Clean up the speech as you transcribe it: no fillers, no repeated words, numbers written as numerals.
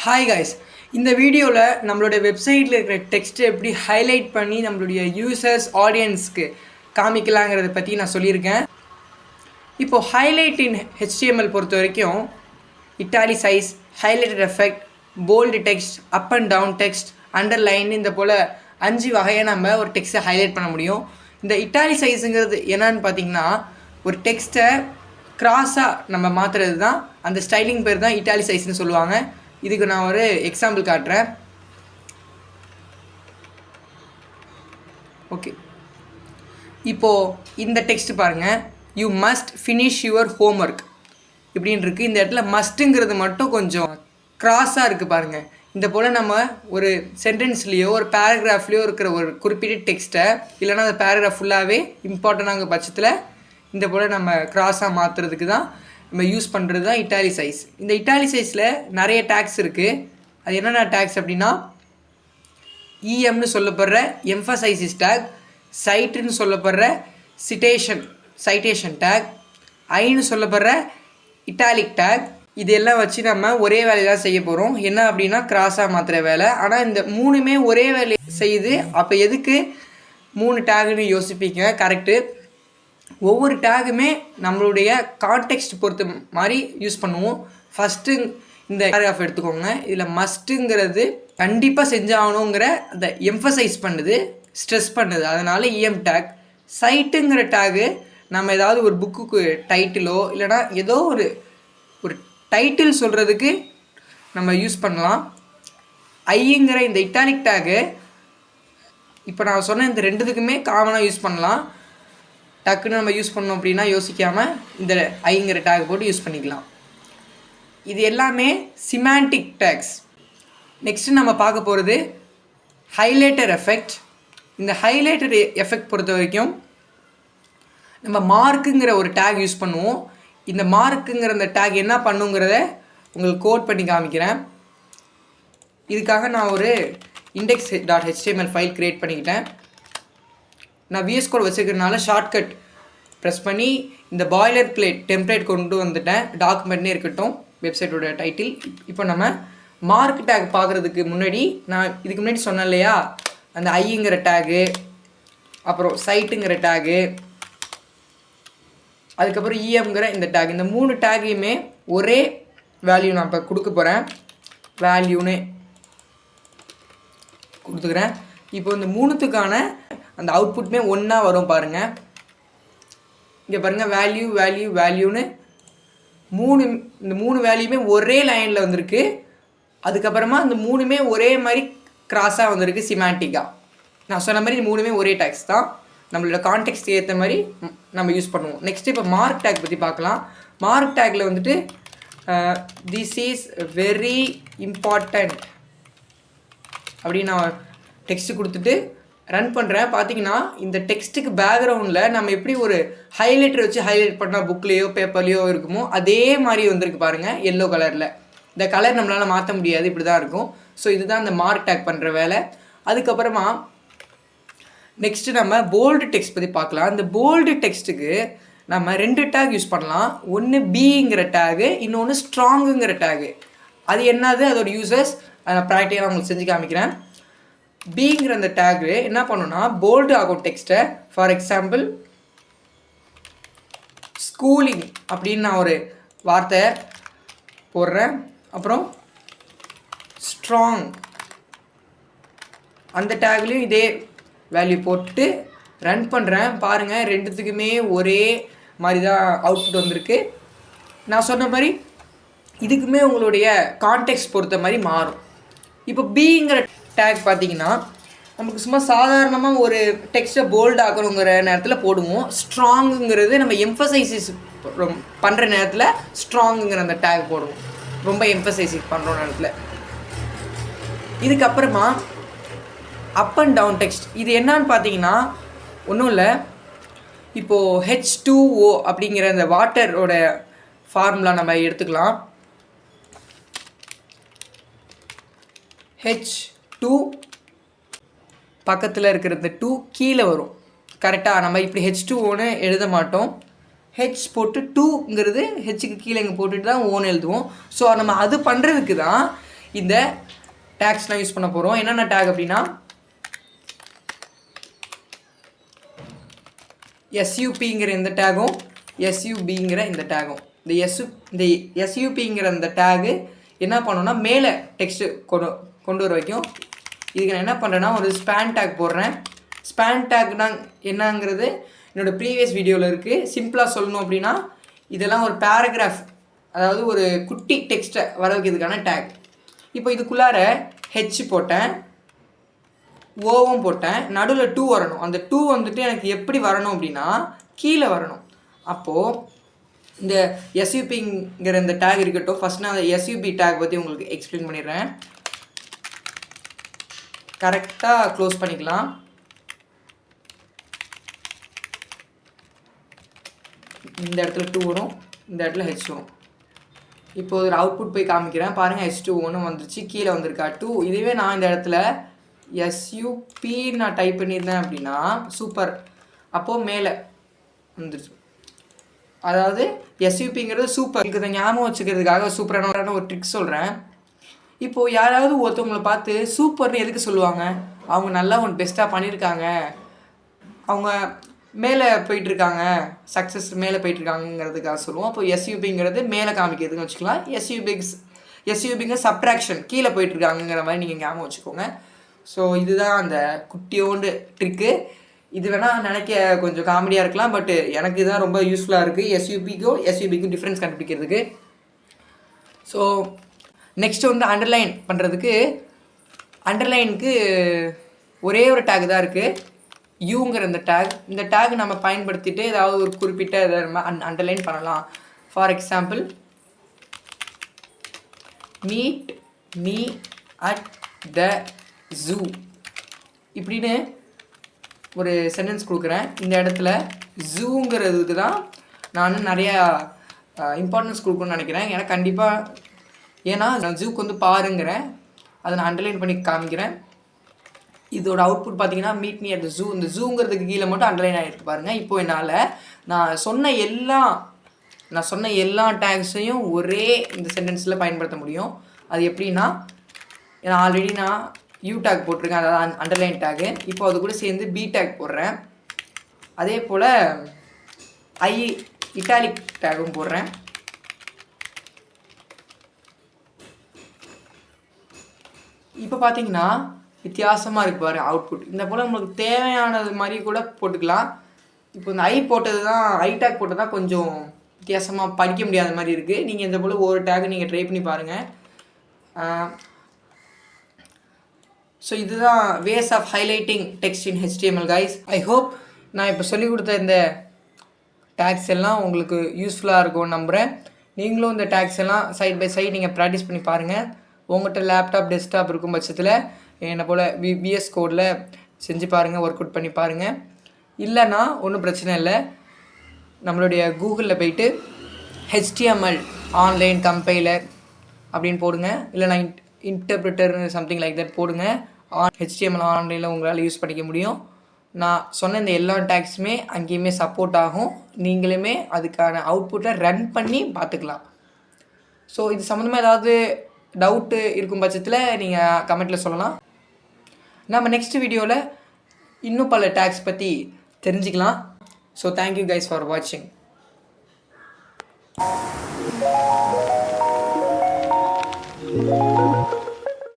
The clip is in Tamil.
ஹாய் காய்ஸ், இந்த வீடியோவில் நம்மளுடைய வெப்சைட்டில் இருக்கிற டெக்ஸ்ட்டை எப்படி ஹைலைட் பண்ணி நம்மளுடைய யூசர்ஸ் ஆடியன்ஸ்க்கு காமிக்கலாங்கிறத பற்றி நான் சொல்லியிருக்கேன். இப்போது ஹைலைட் இன் ஹெச்டிஎம்எல் பொறுத்த வரைக்கும் italicize, highlighted effect, bold text, up and down text, underline, இந்த போல் 5 வகையை நம்ம ஒரு டெக்ஸ்ட்டை ஹைலைட் பண்ண முடியும். இந்த இட்டாலிசைஸுங்கிறது என்னன்னு பார்த்தீங்கன்னா, ஒரு டெக்ஸ்ட்டை கிராஸாக நம்ம மாற்றுறது தான், அந்த ஸ்டைலிங் பேர் தான் இட்டாலிசைஸ்னு சொல்லுவாங்க. இதுக்கு நான் ஒரு எக்ஸாம்பிள் காட்டுறேன். ஓகே, இப்போது இந்த டெக்ஸ்ட் பாருங்கள், you must finish your homework இப்படின்னு இருக்குது. இந்த இடத்துல மஸ்ட்டுங்கிறது மட்டும் கொஞ்சம் கிராஸாக இருக்குது பாருங்கள். இந்த போல் நம்ம ஒரு சென்டென்ஸ்லேயோ ஒரு பேராகிராஃப்லேயோ இருக்கிற ஒரு குறிப்பிட்ட டெக்ஸ்ட்டை, இல்லைனா அந்த பேராகிராஃப் ஃபுல்லாகவே இம்பார்ட்டண்டான பட்சத்தில் இந்த போல் நம்ம கிராஸாக மாற்றுறதுக்கு தான் நம்ம யூஸ் பண்ணுறது தான் இட்டாலிசைஸ். இந்த இட்டாலிசைஸில் நிறைய டேக்ஸ் இருக்குது. அது என்னென்ன டேக்ஸ் அப்படின்னா, இஎம்னு சொல்லப்படுற எம்ஃபசைசிஸ் டேக், சைட்டுன்னு சொல்லப்படுற சைட்டேஷன் டேக், ஐன்னு சொல்லப்படுற இட்டாலிக் டேக். இதெல்லாம் வச்சு நம்ம ஒரே வேலையை தான் செய்ய போகிறோம். என்ன அப்படின்னா, கிராஸாக மாற்றுற வேலை. ஆனால் இந்த 3மே ஒரே வேலையை செய்யுது. அப்போ எதுக்கு 3 டேகுன்னு யோசிப்பீங்க. கரெக்டு. ஒவ்வொரு டேகுமே நம்மளுடைய கான்டெக்ஸ்ட் பொறுத்த மாதிரி யூஸ் பண்ணுவோம். ஃபஸ்ட்டு இந்த பேராகிராஃப் எடுத்துக்கோங்க. இதில் மஸ்ட்டுங்கிறது கண்டிப்பாக செஞ்சாகணுங்கிற அந்த எம்ஃபசைஸ் பண்ணுது, ஸ்ட்ரெஸ் பண்ணுது, அதனால் இஎம் டேக். சைட்டுங்கிற டேகு நம்ம ஏதாவது ஒரு புக்குக்கு டைட்டிலோ இல்லைனா ஏதோ ஒரு டைட்டில் சொல்கிறதுக்கு நம்ம யூஸ் பண்ணலாம். ஐங்கிற இந்த இட்டாலிக் டேகு இப்போ நான் சொன்ன இந்த 2த்துக்குமே காமனாக யூஸ் பண்ணலாம். டக்குன்னு நம்ம யூஸ் பண்ணோம் அப்படின்னா யோசிக்காமல் இந்த ஐங்கிற டேக் போட்டு யூஸ் பண்ணிக்கலாம். இது எல்லாமே சிமாண்டிக் டேக்ஸ். நெக்ஸ்ட்டு நம்ம பார்க்க போகிறது ஹைலைட்டர் எஃபெக்ட். இந்த ஹைலைட்டர் எஃபெக்ட் பொறுத்த வரைக்கும் நம்ம மார்க்குங்கிற ஒரு டேக் யூஸ் பண்ணுவோம். இந்த மார்க்குங்கிற அந்த டேக் என்ன பண்ணுங்கிறத உங்களுக்கு கோட் பண்ணி காமிக்கிறேன். இதுக்காக நான் ஒரு index.html ஃபைல் க்ரியேட் பண்ணிக்கிட்டேன். நான் VS Code வச்சுக்கிறதுனால ஷார்ட்கட் ப்ரெஸ் பண்ணி இந்த பாய்லர் பிளேட் டெம்ப்ளேட் கொண்டு வந்துட்டேன். டாக்குமெண்ட்னே இருக்கட்டும் வெப்சைட்டோட டைட்டில். இப்போ நம்ம மார்க் டேக் பார்க்குறதுக்கு முன்னாடி, நான் இதுக்கு முன்னாடி சொன்னேன் இல்லையா, அந்த ஐங்கிற டேகு, அப்புறம் சைட்டுங்கிற டேகு, அதுக்கப்புறம் இஎம்ங்கிற இந்த டேக், இந்த 3 டேகையுமே ஒரே வேல்யூ நான் இப்போ கொடுக்க போகிறேன். வேல்யூன்னு கொடுத்துக்கிறேன். இப்போ இந்த 3த்துக்கான அந்த அவுட்புட்மே ஒன்றா வரும் பாருங்கள். இங்கே பாருங்கள், வேல்யூன்னு இந்த 3 வேல்யூமே ஒரே லைனில் வந்திருக்கு. அதுக்கப்புறமா அந்த 3மே ஒரே மாதிரி கிராஸாக வந்திருக்கு சிமாண்டிக்காக. நான் சொன்ன மாதிரி 3மே ஒரே டேக்ஸ் தான். நம்மளோட கான்டெக்ஸ்ட் ஏற்ற மாதிரி நம்ம யூஸ் பண்ணுவோம். நெக்ஸ்ட்டு இப்போ மார்க் டேக் பற்றி பார்க்கலாம். மார்க் டேக்கில் வந்துட்டு திஸ் இஸ் வெரி இம்பார்ட்டண்ட் அப்படின்னு நான் டெக்ஸ்ட்டு கொடுத்துட்டு ரன் பண்ணுறேன். பார்த்தீங்கன்னா இந்த டெக்ஸ்ட்டுக்கு பேக்ரவுண்டில் நம்ம எப்படி ஒரு ஹைலைட்டர் வச்சு ஹைலைட் பண்ணால் புக்லேயோ பேப்பர்லேயோ இருக்குமோ அதே மாதிரி வந்திருக்கு பாருங்கள், எல்லோ கலரில். இந்த கலர் நம்மளால் மாற்ற முடியாது, இப்படி தான் இருக்கும். ஸோ இதுதான் இந்த மார்க் டேக் பண்ணுற வேலை. அதுக்கப்புறமா நெக்ஸ்ட்டு நம்ம போல்டு டெக்ஸ்ட் பற்றி பார்க்கலாம். இந்த போல்டு டெக்ஸ்ட்டுக்கு நம்ம 2 டேக் யூஸ் பண்ணலாம். ஒன்று பிங்கிற டேகு, இன்னொன்று ஸ்ட்ராங்குங்கிற டேகு. அது என்னது, அதோட யூசர்ஸ் அதை நான் ப்ராக்டிக்கலாக உங்களுக்கு செஞ்சு காமிக்கிறேன். பிங்கிற அந்த டேகு என்ன பண்ணுன்னா, போல்டு ஆகும் டெக்ஸ்ட்டை. ஃபார் எக்ஸாம்பிள் ஸ்கூலிங் அப்படின்னு நான் ஒரு வார்த்தை போடுறேன். அப்புறம் ஸ்ட்ராங் அந்த டேக்லேயும் இதே வேல்யூ போட்டு ரன் பண்ணுறேன். பாருங்கள், 2த்துக்குமே ஒரே மாதிரி தான் அவுட்புட் வந்திருக்கு. நான் சொன்ன மாதிரி இதுக்குமே உங்களுடைய கான்டெக்ஸ்ட் பொறுத்த மாதிரி மாறும். இப்போ பிங்கிற டேக் பார்த்தீங்கன்னா, நமக்கு சும்மா சாதாரணமாக ஒரு டெக்ஸ்ட்டை போல்டு ஆக்கணுங்கிற நேரத்தில் போடுவோம். ஸ்ட்ராங்குங்கிறது நம்ம எம்ஃபசைசிஸ் பண்ணுற நேரத்தில் ஸ்ட்ராங்குங்கிற அந்த டேக் போடுவோம், ரொம்ப எம்ஃபசைசிஸ் பண்ணுற நேரத்தில். இதுக்கப்புறமா அப் அண்ட் டவுன் டெக்ஸ்ட். இது என்னன்னு பார்த்தீங்கன்னா ஒன்றும் இல்லை. இப்போது H2O அப்படிங்கிற அந்த வாட்டரோட ஃபார்முலா நம்ம எடுத்துக்கலாம். H2 பக்கத்தில் இருக்கிற இந்த 2 கீழே வரும். கரெக்டாக நம்ம இப்படி H2Oன்னு எழுத மாட்டோம். ஹெச் போட்டு 2ங்கிறது ஹெச்சுக்கு கீழே இங்கே போட்டுட்டு தான் ஓன்னு எழுதுவோம். ஸோ நம்ம அது பண்ணுறதுக்கு தான் இந்த டேக்ஸ்லாம் யூஸ் பண்ண போகிறோம். என்னென்ன டேக் அப்படின்னா SUPங்கிற இந்த டேகும் SUBங்கிற இந்த டேகும். இந்த SUPங்கிற இந்த டேகு என்ன பண்ணோன்னா மேலே டெக்ஸ்ட்டு கொண்டு வர வைக்கும். இதுக்கு நான் என்ன பண்ணுறேன்னா ஒரு ஸ்பேன் டேக் போடுறேன். ஸ்பேன் டேக்னா என்னங்கிறது என்னோடய ப்ரீவியஸ் வீடியோவில் இருக்குது. சிம்பிளாக சொல்லணும் அப்படின்னா இதெல்லாம் ஒரு பேராகிராஃப், அதாவது ஒரு குட்டி டெக்ஸ்ட்டை வர வைக்கிறதுக்கான டேக். இப்போ இதுக்குள்ளார ஹெச் போட்டேன், ஓவும் போட்டேன், நடுவில் 2 வரணும். அந்த 2 வந்துட்டு எனக்கு எப்படி வரணும் அப்படின்னா கீழே வரணும். அப்போது இந்த SUPங்கிற இந்த டேக் இருக்கட்டும். ஃபஸ்ட் நான் அந்த SUP டேக் பற்றி உங்களுக்கு எக்ஸ்பிளைன் பண்ணிடுறேன். கரெக்டாக க்ளோஸ் பண்ணிக்கலாம். இந்த இடத்துல 2 வரும், இந்த இடத்துல H வரும். இப்போ ஒரு அவுட்புட் போய் காமிக்கிறேன் பாருங்கள். H2 ஒன்று வந்துருச்சு, கீழே வந்திருக்கா 2. இதுவே நான் இந்த இடத்துல SUP நான் டைப் பண்ணியிருந்தேன் அப்படின்னா சூப்பர், அப்போது மேலே வந்துருச்சு. அதாவது SUPங்கிறது சூப்பர். இதுக்கு ஞாபகம் வச்சுக்கிறதுக்காக சூப்பரான ஒரு ட்ரிக் சொல்கிறேன். இப்போது யாராவது ஒருத்தவங்களை பார்த்து சூப்பர்னு எதுக்கு சொல்லுவாங்க? அவங்க நல்லா ஒன்று பெஸ்ட்டாக பண்ணியிருக்காங்க, அவங்க மேலே போயிட்டுருக்காங்க, சக்ஸஸ் மேலே போயிட்டுருக்காங்கிறதுக்காக சொல்லுவோம். அப்போ SUPங்கிறது மேலே காமிக்கிறதுன்னு வச்சுக்கலாம். SUBங்க சப்ட்ராக்ஷன், கீழே போயிட்டுருக்காங்கிற மாதிரி நீங்கள் ஞாபகம் வச்சுக்கோங்க. ஸோ இதுதான் அந்த குட்டியோண்டு ட்ரிக்கு. இது வேணால் நினைக்க கொஞ்சம் காமெடியாக இருக்கலாம், பட் எனக்கு இதுதான் ரொம்ப யூஸ்ஃபுல்லாக இருக்குது SUBக்கும் டிஃப்ரென்ஸ் கண்டுபிடிக்கிறதுக்கு. ஸோ நெக்ஸ்ட்டு வந்து அண்டர்லைன் பண்ணுறதுக்கு, அண்டர்லைனுக்கு ஒரே ஒரு டேக் தான் இருக்குது, யூங்கிற இந்த டேக். இந்த டேக் நம்ம பயன்படுத்திட்டு ஏதாவது ஒரு குறிப்பிட்ட இதை நம்ம அண்டர்லைன் பண்ணலாம். For example, meet me at the zoo இப்படின்னு ஒரு சென்டென்ஸ் கொடுக்குறேன். இந்த இடத்துல ஜூங்கிறதுக்கு தான் நான் நிறையா இம்பார்ட்டன்ஸ் கொடுக்கணும்னு நினைக்கிறேன். ஏன்னா கண்டிப்பாக, ஏன்னா நான் ஜூக்கு வந்து பாருங்கிறேன், அதை நான் அண்டர்லைன் பண்ணி காமிக்கிறேன். இதோட அவுட்புட் பார்த்தீங்கன்னா meet me at the zoo. இந்த ஜூங்கிறதுக்கு கீழே மட்டும் அண்டர்லைன் ஆகிருக்கு பாருங்கள். இப்போது என்னால் நான் சொன்ன எல்லா டேக்ஸையும் ஒரே இந்த சென்டென்ஸில் பயன்படுத்த முடியும். அது எப்படின்னா, நான் ஆல்ரெடி யூ டேக் போட்டிருக்கேன், அதாவது அண்டர்லைன் டேக்கு. இப்போ அது கூட சேர்ந்து பி டேக் போடுறேன். அதே போல் இட்டாலிக் டேக்கும் போடுறேன். இப்போ பார்த்தீங்கன்னா வித்தியாசமாக இருக்குது பாரு அவுட்புட். இந்த போல் நம்மளுக்கு தேவையானது மாதிரி கூட போட்டுக்கலாம். இப்போ இந்த போட்டது தான், டேக் போட்டது தான் கொஞ்சம் வித்தியாசமாக படிக்க முடியாத மாதிரி இருக்குது. நீங்கள் இந்த போல் ஒரு டேக் நீங்கள் ட்ரை பண்ணி பாருங்கள். ஸோ இதுதான் ways of highlighting text in HTML guys. I hope நான் இப்போ சொல்லிக் கொடுத்த இந்த டேக்ஸ் எல்லாம் உங்களுக்கு யூஸ்ஃபுல்லாக இருக்கும்னு நம்புகிறேன். நீங்களும் இந்த டேக்ஸ் எல்லாம் சைட் பை சைட் நீங்கள் ப்ராக்டிஸ் பண்ணி பாருங்கள். உங்கள்கிட்ட லேப்டாப், டெஸ்க்டாப் இருக்கும் பட்சத்தில் என்னை போல் VS கோடில் செஞ்சு பாருங்கள், ஒர்க் அவுட் பண்ணி பாருங்கள். இல்லைன்னா ஒன்றும் பிரச்சனை இல்லை, நம்மளுடைய கூகுளில் போயிட்டு HTML ஆன்லைன் கம்பைலர் அப்படின்னு போடுங்க. இல்லைனா இன்டர்பிரிட்டர் சம்திங் லைக் தட் போடுங்க. HTML ஆன்லைனில் உங்களால் யூஸ் பண்ணிக்க முடியும். நான் சொன்ன இந்த எல்லா டேக்ஸுமே அங்கேயுமே சப்போர்ட் ஆகும். நீங்களுமே அதுக்கான அவுட்புட்டை ரன் பண்ணி பார்த்துக்கலாம். ஸோ இது சம்மந்தமாக ஏதாவது டவுட்டு இருக்கும் பட்சத்தில் நீங்கள் கமெண்ட்டில் சொல்லலாம். நம்ம நெக்ஸ்ட் வீடியோவில் இன்னும் பல டேக்ஸ் பற்றி தெரிஞ்சுக்கலாம். ஸோ தேங்க்யூ கைஸ் ஃபார் வாட்சிங்.